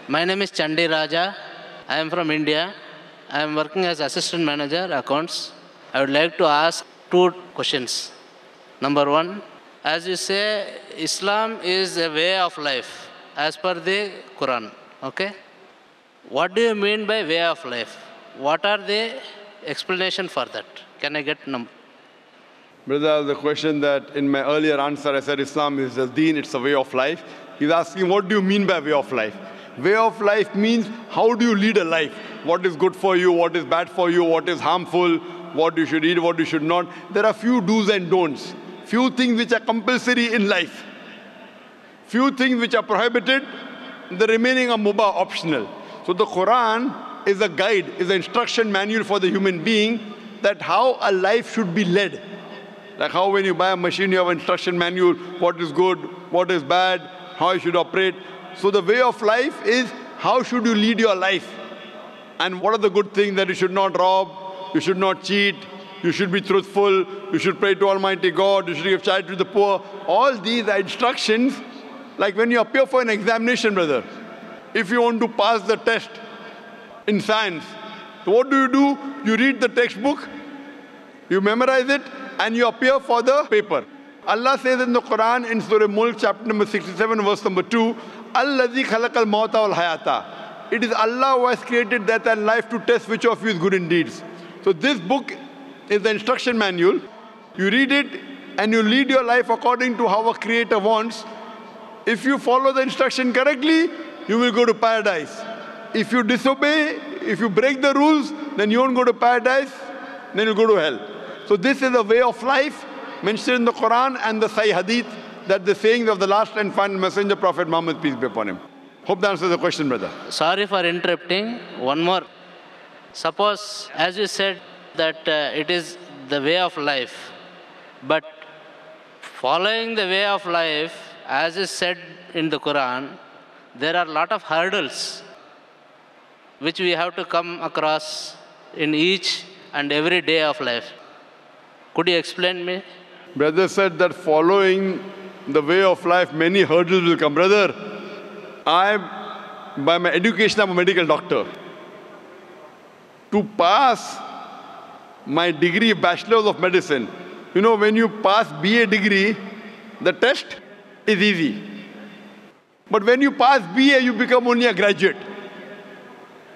My name is Chande Raja. I am from India. I am working as assistant manager, accounts. I would like to ask two questions. Number one, as you say, Islam is a way of life as per the Quran. Okay? What do you mean by way of life? What are the explanation for that? Can I get number? Brother, the question that in my earlier answer I said Islam is a deen, it's a way of life. He's asking, what do you mean by way of life? Way of life means how do you lead a life? What is good for you, what is bad for you, what is harmful, what you should eat, what you should not. There are few do's and don'ts. Few things which are compulsory in life. Few things which are prohibited, the remaining are mubah, optional. So the Quran is a guide, is an instruction manual for the human being that how a life should be led. Like how when you buy a machine, you have an instruction manual, what is good, what is bad, how you should operate. So the way of life is how should you lead your life? And what are the good things that you should not rob, you should not cheat, you should be truthful, you should pray to Almighty God, you should give charity to the poor. All these are instructions. Like when you appear for an examination, brother, if you want to pass the test in science, so what do? You read the textbook, you memorize it, and you appear for the paper. Allah says in the Quran, in Surah Mulk, chapter number 67, verse number 2, Allazi khalaqal mawta wal hayata. It is Allah who has created death and life to test which of you is good in deeds. So this book is the instruction manual. You read it and you lead your life according to how a creator wants. If you follow the instruction correctly, you will go to paradise. If you disobey, if you break the rules, then you won't go to paradise, then you'll go to hell. So this is a way of life mentioned in the Quran and the Sahih Hadith, that the sayings of the last and final messenger, Prophet Muhammad, peace be upon him. Hope that answers the question, brother. Sorry for interrupting. One more. Suppose, as you said, that it is the way of life. But following the way of life, as is said in the Quran, there are a lot of hurdles which we have to come across in each and every day of life. Could you explain me? Brother said that following the way of life, many hurdles will come. Brother, by my education, I'm a medical doctor. To pass my degree, Bachelor's of Medicine, you know, when you pass BA degree, the test is easy. But when you pass BA, you become only a graduate.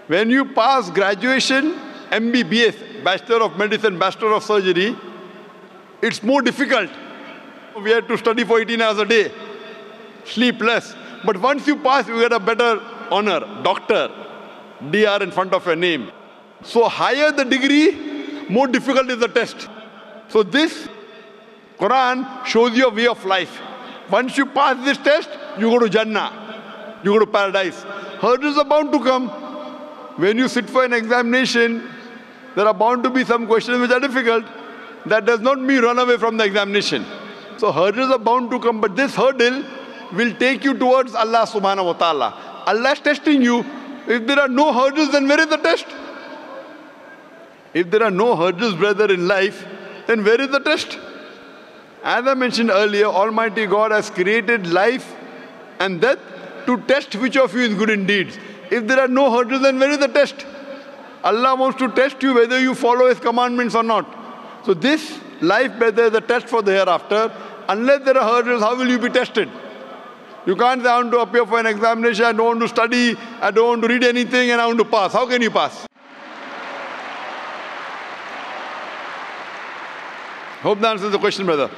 When you pass graduation, MBBS, Bachelor of Medicine, Bachelor of Surgery, it's more difficult. We have to study for 18 hours a day, sleep less. But once you pass, you get a better honor, doctor, DR in front of your name. So higher the degree, more difficult is the test. So this Quran shows you a way of life. Once you pass this test, you go to Jannah, you go to paradise. Hurdles are bound to come. When you sit for an examination, there are bound to be some questions which are difficult. That does not mean run away from the examination. So hurdles are bound to come, but this hurdle will take you towards Allah subhanahu wa ta'ala. Allah is testing you. If there are no hurdles, then where is the test? If there are no hurdles, brother, in life, then where is the test? As I mentioned earlier, Almighty God has created life and death to test which of you is good in deeds. If there are no hurdles, then where is the test? Allah wants to test you whether you follow His commandments or not. So this life, brother, is a test for the hereafter. Unless there are hurdles, how will you be tested? You can't say, I want to appear for an examination, I don't want to study, I don't want to read anything, and I want to pass. How can you pass? Hope that answers the question, brother.